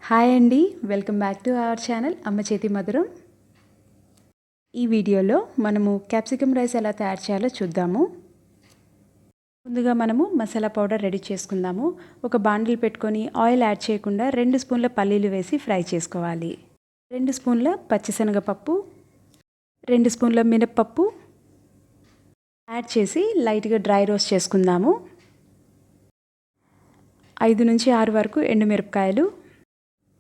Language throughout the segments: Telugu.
హాయ్ అండి, welcome back to our channel అమ్మ చేతి మధురం. ఈ వీడియోలో మనము క్యాప్సికమ్ రైస్ ఎలా తయారు చేయాలో చూద్దాము. ముందుగా మనము మసాలా పౌడర్ రెడీ చేసుకుందాము. ఒక బాండిల్ పెట్టుకొని ఆయిల్ యాడ్ చేయకుండా 2 స్పూన్ల పల్లీలు వేసి ఫ్రై చేసుకోవాలి. 2 స్పూన్ల పచ్చిశనగపప్పు, 2 స్పూన్ల మినప్పప్పు యాడ్ చేసి లైట్గా డ్రై రోస్ట్ చేసుకుందాము. 5 నుంచి 6 వరకు ఎండుమిరపకాయలు,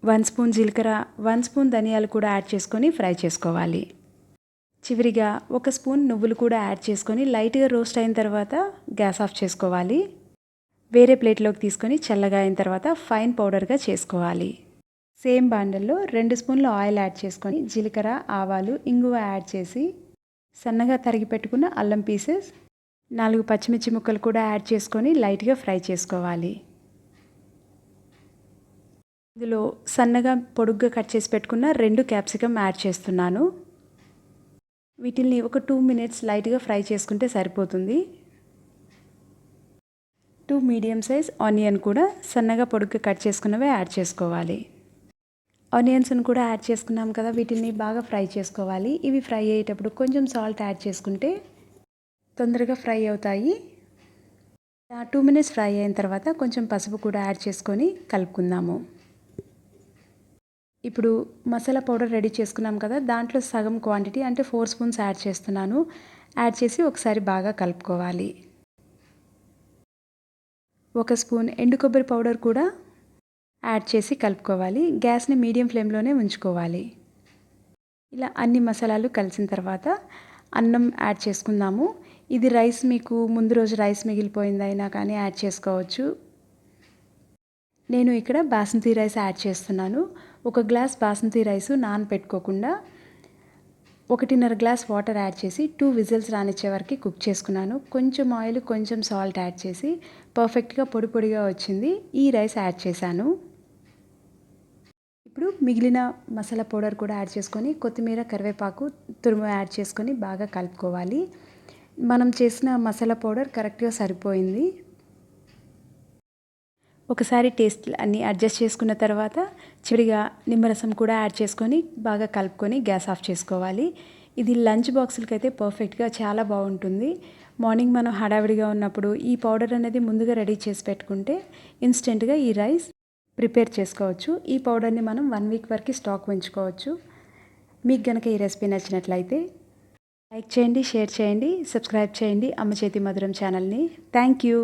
1 స్పూన్ జీలకర్ర, 1 స్పూన్ ధనియాలు కూడా యాడ్ చేసుకొని ఫ్రై చేసుకోవాలి. చివరిగా 1 స్పూన్ నువ్వులు కూడా యాడ్ చేసుకొని లైట్గా రోస్ట్ అయిన తర్వాత గ్యాస్ ఆఫ్ చేసుకోవాలి. వేరే ప్లేట్లోకి తీసుకొని చల్లగా అయిన తర్వాత ఫైన్ పౌడర్గా చేసుకోవాలి. సేమ్ బాండల్లో 2 స్పూన్ల ఆయిల్ యాడ్ చేసుకొని జీలకర్ర, ఆవాలు, ఇంగువ యాడ్ చేసి సన్నగా తరిగి పెట్టుకున్న అల్లం పీసెస్, 4 పచ్చిమిర్చి ముక్కలు కూడా యాడ్ చేసుకొని లైట్గా ఫ్రై చేసుకోవాలి. ఇందులో సన్నగా పొడుగ్గా కట్ చేసి పెట్టుకున్న 2 క్యాప్సికమ్ యాడ్ చేస్తున్నాను. వీటిని ఒక 2 మినిట్స్ లైట్గా ఫ్రై చేసుకుంటే సరిపోతుంది. 2 మీడియం సైజ్ ఆనియన్ కూడా సన్నగా పొడుగ్గా కట్ చేసుకున్నవే యాడ్ చేసుకోవాలి. ఆనియన్స్ని కూడా యాడ్ చేసుకున్నాం కదా, వీటిని బాగా ఫ్రై చేసుకోవాలి. ఇవి ఫ్రై అయ్యేటప్పుడు కొంచెం సాల్ట్ యాడ్ చేసుకుంటే తొందరగా ఫ్రై అవుతాయి. 2 మినిట్స్ ఫ్రై అయిన తర్వాత కొంచెం పసుపు కూడా యాడ్ చేసుకొని కలుపుకుందాము. ఇప్పుడు మసాలా పౌడర్ రెడీ చేసుకున్నాం కదా, దాంట్లో సగం క్వాంటిటీ అంటే 4 స్పూన్స్ యాడ్ చేస్తున్నాను. యాడ్ చేసి ఒకసారి బాగా కలుపుకోవాలి. 1 స్పూన్ ఎండు కొబ్బరి పౌడర్ కూడా యాడ్ చేసి కలుపుకోవాలి. గ్యాస్ని మీడియం ఫ్లేమ్లోనే ఉంచుకోవాలి. ఇలా అన్ని మసాలాలు కలిసిన తర్వాత అన్నం యాడ్ చేసుకుందాము. ఇది రైస్ మీకు ముందు రోజు రైస్ మిగిలిపోయిందైనా కానీ యాడ్ చేసుకోవచ్చు. నేను ఇక్కడ బాస్మతి రైస్ యాడ్ చేస్తున్నాను. 1 గ్లాస్ బాస్మతి రైస్ నానబెట్టుకోకుండా 1.5 గ్లాస్ వాటర్ యాడ్ చేసి 2 విజిల్స్ రానిచ్చే వరకు కుక్ చేసుకున్నాను. కొంచెం ఆయిల్, కొంచెం సాల్ట్ యాడ్ చేసి పర్ఫెక్ట్గా పొడి పొడిగా వచ్చింది. ఈ రైస్ యాడ్ చేశాను. ఇప్పుడు మిగిలిన మసాలా పౌడర్ కూడా యాడ్ చేసుకొని కొత్తిమీర, కరివేపాకు తురుము యాడ్ చేసుకొని బాగా కలుపుకోవాలి. మనం చేసిన మసాలా పౌడర్ కరెక్ట్గా సరిపోయింది. ఒకసారి టేస్ట్ అన్నీ అడ్జస్ట్ చేసుకున్న తర్వాత చివరిగా నిమ్మరసం కూడా యాడ్ చేసుకొని బాగా కలుపుకొని గ్యాస్ ఆఫ్ చేసుకోవాలి. ఇది లంచ్ బాక్సులకి అయితే పర్ఫెక్ట్గా చాలా బాగుంటుంది. మార్నింగ్ మనం హడావిడిగా ఉన్నప్పుడు ఈ పౌడర్ అనేది ముందుగా రెడీ చేసి పెట్టుకుంటే ఇన్స్టెంట్గా ఈ రైస్ ప్రిపేర్ చేసుకోవచ్చు. ఈ పౌడర్ని మనం 1 వీక్ వరకు స్టాక్ ఉంచుకోవచ్చు. మీకు కనుక ఈ రెసిపీ నచ్చినట్లయితే లైక్ చేయండి, షేర్ చేయండి, సబ్స్క్రైబ్ చేయండి అమ్మ చేతి మధురం ఛానల్ని. Thank you.